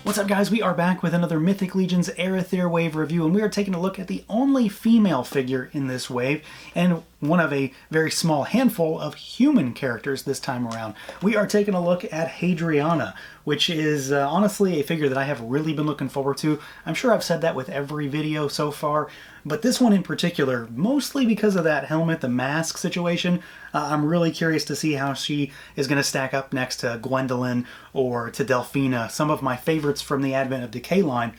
What's up, guys? We are back with another Mythic Legion's Arethyr wave review, and we are taking a look at the only female figure in this wave, and one of a very small handful of human characters this time around. We are taking a look at HADRIANA, which is honestly a figure that I have really been looking forward to. I'm sure I've said that with every video so far, but this one in particular, mostly because of that helmet, the mask situation. I'm really curious to see how she is going to stack up next to Gwendolyn or to Delphina, some of my favorites from the Advent of Decay line.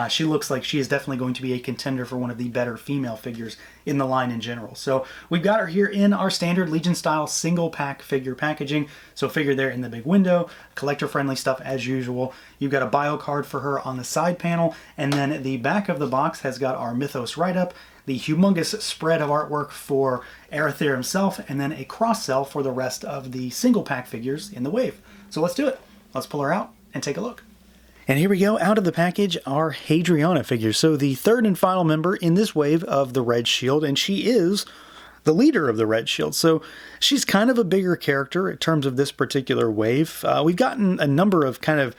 She looks like she is definitely going to be a contender for one of the better female figures in the line in general. So we've got her here in our standard Legion style single pack figure packaging. So figure there in the big window, collector friendly stuff as usual. You've got a bio card for her on the side panel, and then the back of the box has got our Mythos write-up, the humongous spread of artwork for Arethyr himself, and then a cross-sell for the rest of the single pack figures in the wave. So let's do it. Let's pull her out and take a look. And here we go, out of the package, our HADRIANA figure. So the third and final member in this wave of the Red Shield, and she is the leader of the Red Shield. So she's kind of a bigger character in terms of this particular wave. We've gotten a number of kind of,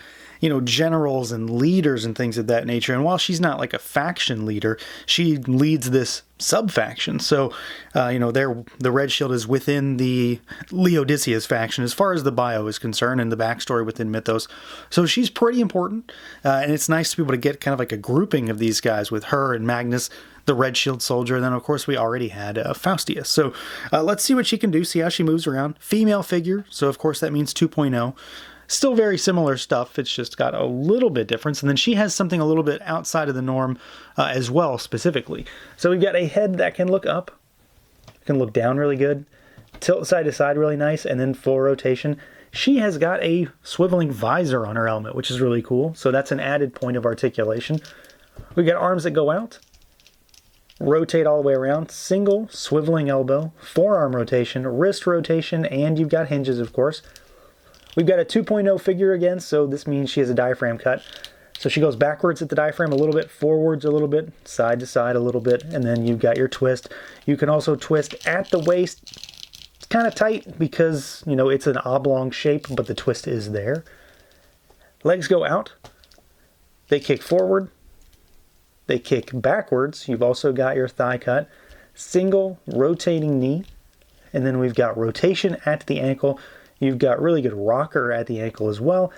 generals and leaders and things of that nature. And while she's not like a faction leader, she leads this sub-faction. So, the Red Shield is within the Leodicia's faction as far as the bio is concerned and the backstory within Mythos. So she's pretty important. And it's nice to be able to get kind of like a grouping of these guys with her and Magnus, the Red Shield soldier. And then, of course, we already had Faustia. So let's see what she can do, see how she moves around. Female figure. So, of course, that means 2.0. Still very similar stuff, it's just got a little bit difference, and then she has something a little bit outside of the norm as well, specifically. So we've got a head that can look up, can look down really good, tilt side to side really nice, and then full rotation. She has got a swiveling visor on her helmet, which is really cool, so that's an added point of articulation. We've got arms that go out, rotate all the way around, single swiveling elbow, forearm rotation, wrist rotation, and you've got hinges, of course. We've got a 2.0 figure again, so this means she has a diaphragm cut. So she goes backwards at the diaphragm a little bit, forwards a little bit, side to side a little bit, and then you've got your twist. You can also twist at the waist. It's kind of tight because, it's an oblong shape, but the twist is there. Legs go out. They kick forward. They kick backwards. You've also got your thigh cut. Single rotating knee. And then we've got rotation at the ankle. You've got really good rocker at the ankle as well,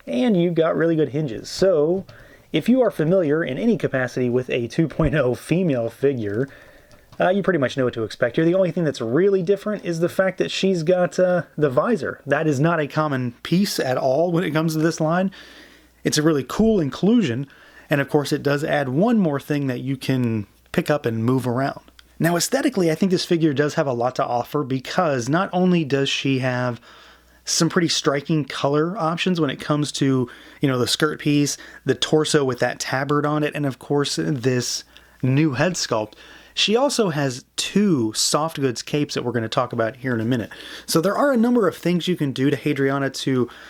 and you've got really good hinges. So if you are familiar in any capacity with a 2.0 female figure, you pretty much know what to expect here. The only thing that's really different is the fact that she's got the visor. That is not a common piece at all when it comes to this line. It's a really cool inclusion, and of course it does add one more thing that you can pick up and move around. Now aesthetically, I think this figure does have a lot to offer because not only does she have some pretty striking color options when it comes to, the skirt piece, the torso with that tabard on it, and of course this new head sculpt. She also has two soft goods capes that we're going to talk about here in a minute. So there are a number of things you can do to HADRIANA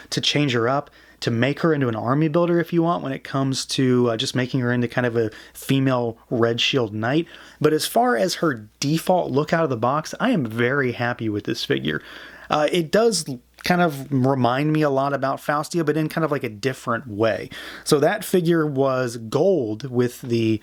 to change her up, to make her into an army builder if you want, when it comes to just making her into kind of a female Red Shield knight. But as far as her default look out of the box, I am very happy with this figure. It does kind of remind me a lot about Faustia, but in kind of like a different way. So that figure was gold with the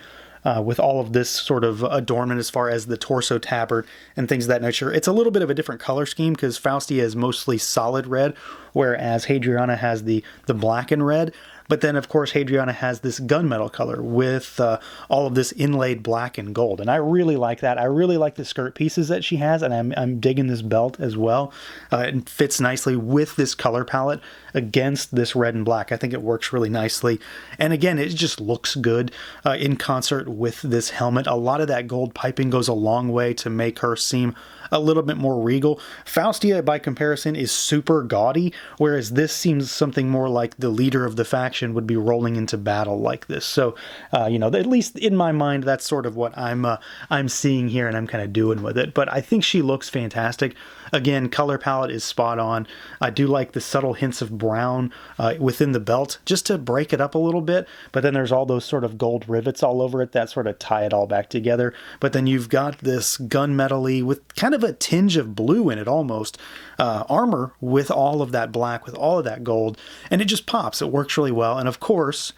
with all of this sort of adornment as far as the torso tabard and things of that nature. It's a little bit of a different color scheme because Faustia is mostly solid red, whereas HADRIANA has the black and red. But then, of course, HADRIANA has this gunmetal color with all of this inlaid black and gold. And I really like that. I really like the skirt pieces that she has, and I'm digging this belt as well. It fits nicely with this color palette against this red and black. I think it works really nicely. And again, it just looks good in concert with this helmet. A lot of that gold piping goes a long way to make her seem a little bit more regal. Faustia, by comparison, is super gaudy, whereas this seems something more like the leader of the faction would be rolling into battle like this. So, at least in my mind, that's sort of what I'm seeing here, and I'm kind of doing with it. But I think she looks fantastic. Again, color palette is spot on. I do like the subtle hints of brown within the belt, just to break it up a little bit. But then there's all those sort of gold rivets all over it that sort of tie it all back together. But then you've got this gunmetal-y with kind of of a tinge of blue in it almost, armor with all of that black, with all of that gold, and it just pops. It works really well. And of course,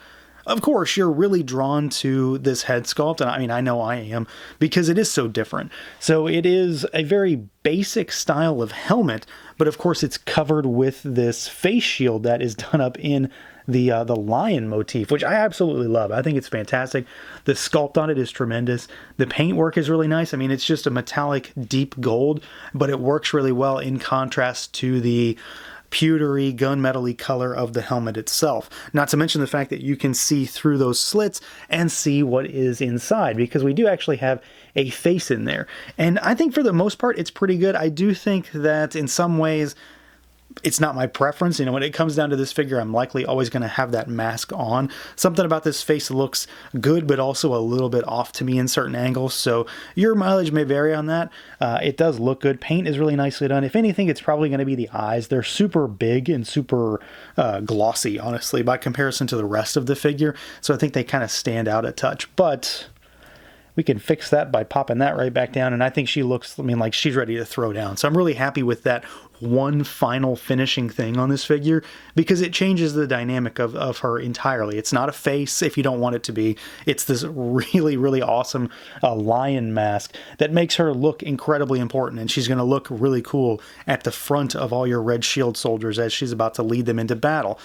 you're really drawn to this head sculpt, and I mean, I know I am, because it is so different. So it is a very basic style of helmet, but of course it's covered with this face shield that is done up in the lion motif, which I absolutely love. I think it's fantastic. The sculpt on it is tremendous. The paintwork is really nice. I mean, it's just a metallic deep gold, but it works really well in contrast to the pewtery, gunmetal-y color of the helmet itself. Not to mention the fact that you can see through those slits and see what is inside, because we do actually have a face in there. And I think for the most part, it's pretty good. I do think that in some ways, it's not my preference. You know, when it comes down to this figure, I'm likely always going to have that mask on. Something about this face looks good, but also a little bit off to me in certain angles. So your mileage may vary on that. It does look good. Paint is really nicely done. If anything, it's probably going to be the eyes. They're super big and super glossy, honestly, by comparison to the rest of the figure. So I think they kind of stand out a touch. But we can fix that by popping that right back down, and I think she looks, I mean, like she's ready to throw down. So I'm really happy with that one final finishing thing on this figure, because it changes the dynamic of her entirely. It's not a face if you don't want it to be. It's this really, really awesome lion mask that makes her look incredibly important, and she's going to look really cool at the front of all your red shield soldiers as she's about to lead them into battle.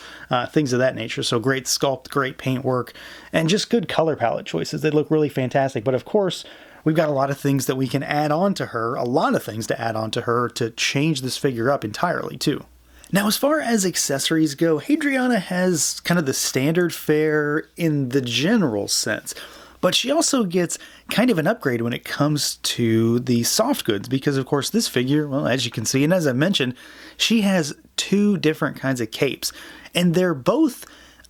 Things of that nature. So great sculpt, great paintwork, and just good color palette choices. They look really fantastic. But of course, we've got a lot of things that we can add on to her, a lot of things to add on to her to change this figure up entirely too. Now, as far as accessories go, HADRIANA has kind of the standard fare in the general sense, but she also gets kind of an upgrade when it comes to the soft goods, because of course this figure, well, as you can see, and as I mentioned, she has two different kinds of capes, and they're both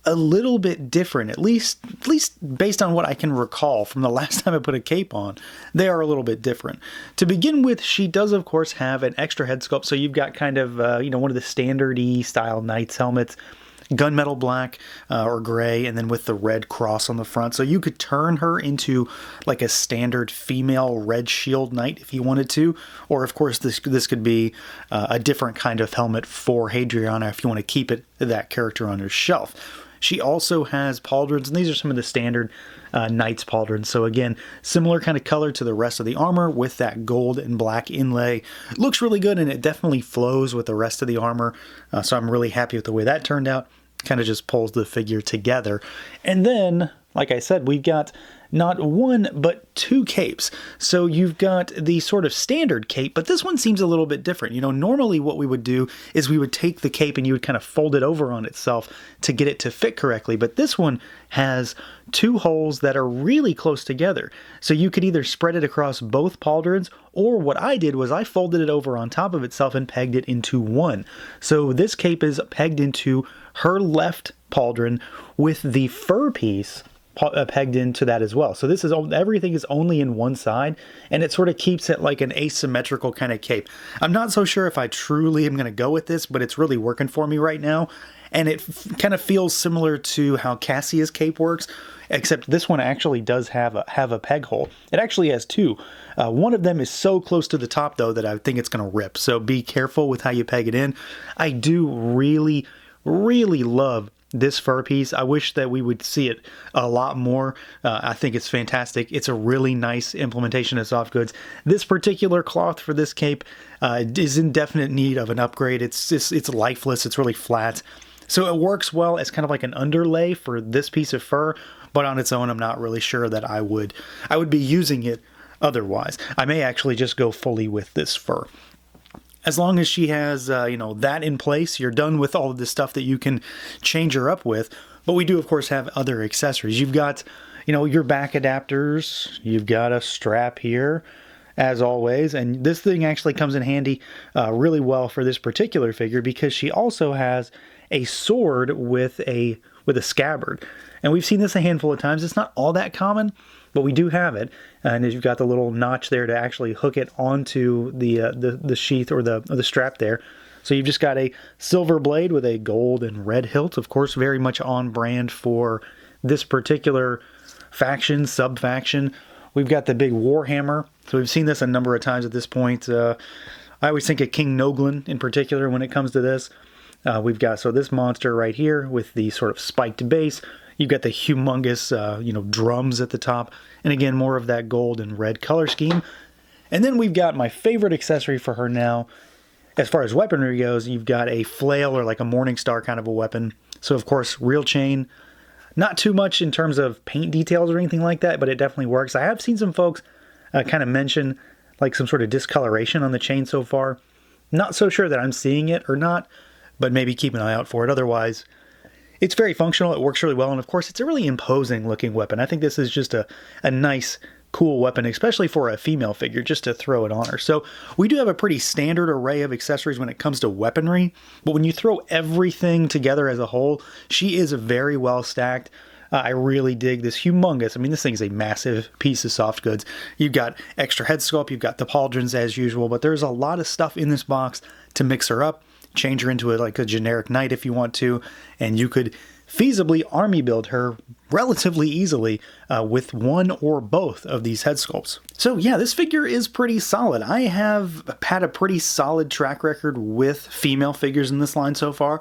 a little bit different, at least based on what I can recall from the last time I put a cape on. They are a little bit different. To begin with, she does of course have an extra head sculpt, so you've got kind of one of the standard-y style Knights helmets, gunmetal black or gray, and then with the red cross on the front. So you could turn her into like a standard female red shield knight if you wanted to, or of course this could be a different kind of helmet for HADRIANA if you want to keep it that character on your shelf. She also has pauldrons, and these are some of the standard Knights pauldrons. So again, similar kind of color to the rest of the armor with that gold and black inlay. It looks really good, and it definitely flows with the rest of the armor. So I'm really happy with the way that turned out. Kind of just pulls the figure together. And then, like I said, we've got not one, but two capes. So you've got the sort of standard cape, but this one seems a little bit different. You know, normally what we would do is we would take the cape and you would kind of fold it over on itself to get it to fit correctly. But this one has two holes that are really close together. So you could either spread it across both pauldrons, or what I did was I folded it over on top of itself and pegged it into one. So this cape is pegged into her left pauldron with the fur piece pegged into that as well. So this is everything is only in one side, and it sort of keeps it like an asymmetrical kind of cape. I'm not so sure if I truly am going to go with this, but it's really working for me right now, and it kind of feels similar to how Cassia's cape works, except this one actually does have a peg hole. It actually has two. One of them is so close to the top though that I think it's going to rip. So be careful with how you peg it in. I do really, really love this fur piece. I wish that we would see it a lot more. I think it's fantastic. It's a really nice implementation of soft goods. This particular cloth for this cape is in definite need of an upgrade. It's lifeless. It's really flat. So it works well as kind of like an underlay for this piece of fur, but on its own, I'm not really sure that I would be using it otherwise. I may actually just go fully with this fur. As long as she has, that in place, you're done with all of the stuff that you can change her up with. But we do, of course, have other accessories. You've got, your back adapters. You've got a strap here, as always. And this thing actually comes in handy really well for this particular figure, because she also has a sword with a scabbard. And we've seen this a handful of times. It's not all that common, but we do have it. And you've got the little notch there to actually hook it onto the sheath or the strap there. So you've just got a silver blade with a gold and red hilt, of course, very much on brand for this particular faction, sub-faction. We've got the big Warhammer. So we've seen this a number of times at this point. I always think of King Noglin in particular when it comes to this. We've got, so this monster right here with the sort of spiked base. You've got the humongous, drums at the top. And again, more of that gold and red color scheme. And then we've got my favorite accessory for her now. As far as weaponry goes, you've got a flail or like a morning star kind of a weapon. So of course, real chain. Not too much in terms of paint details or anything like that, but it definitely works. I have seen some folks kind of mention like some sort of discoloration on the chain so far. Not so sure that I'm seeing it or not, but maybe keep an eye out for it. Otherwise, it's very functional. It works really well. And of course, it's a really imposing looking weapon. I think this is just a nice, cool weapon, especially for a female figure, just to throw it on her. So we do have a pretty standard array of accessories when it comes to weaponry, but when you throw everything together as a whole, she is very well stacked. I really dig this humongous, I mean, this thing is a massive piece of soft goods. You've got extra head sculpt, you've got the pauldrons as usual, but there's a lot of stuff in this box to mix her up, change her into like a generic knight if you want to, and you could feasibly army build her relatively easily with one or both of these head sculpts. So yeah, this figure is pretty solid. I have had a pretty solid track record with female figures in this line so far.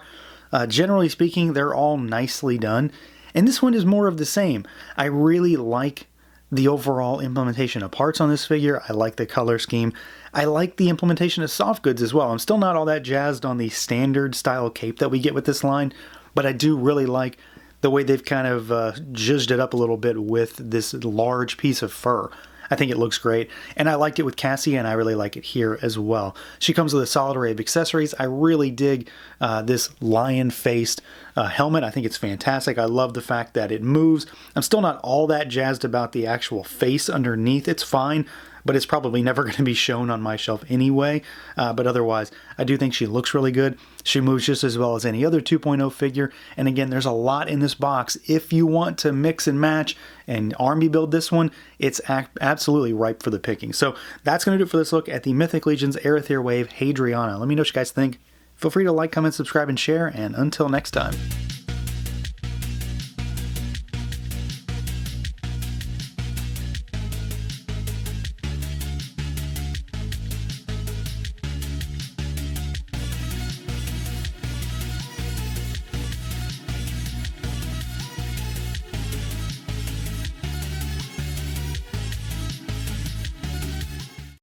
Generally speaking, they're all nicely done. And this one is more of the same. I really like the overall implementation of parts on this figure. I like the color scheme. I like the implementation of soft goods as well. I'm still not all that jazzed on the standard style cape that we get with this line, but I do really like the way they've kind of zhuzhed it up a little bit with this large piece of fur. I think it looks great, and I liked it with Cassie, and I really like it here as well. She comes with a solid array of accessories. I really dig this lion-faced helmet. I think it's fantastic. I love the fact that it moves. I'm still not all that jazzed about the actual face underneath. It's fine, but it's probably never going to be shown on my shelf anyway. But otherwise, I do think she looks really good. She moves just as well as any other 2.0 figure. And again, there's a lot in this box. If you want to mix and match and army build this one, it's absolutely ripe for the picking. So that's going to do it for this look at the Mythic Legion's Arethyr Wave HADRIANA. Let me know what you guys think. Feel free to like, comment, subscribe, and share. And until next time.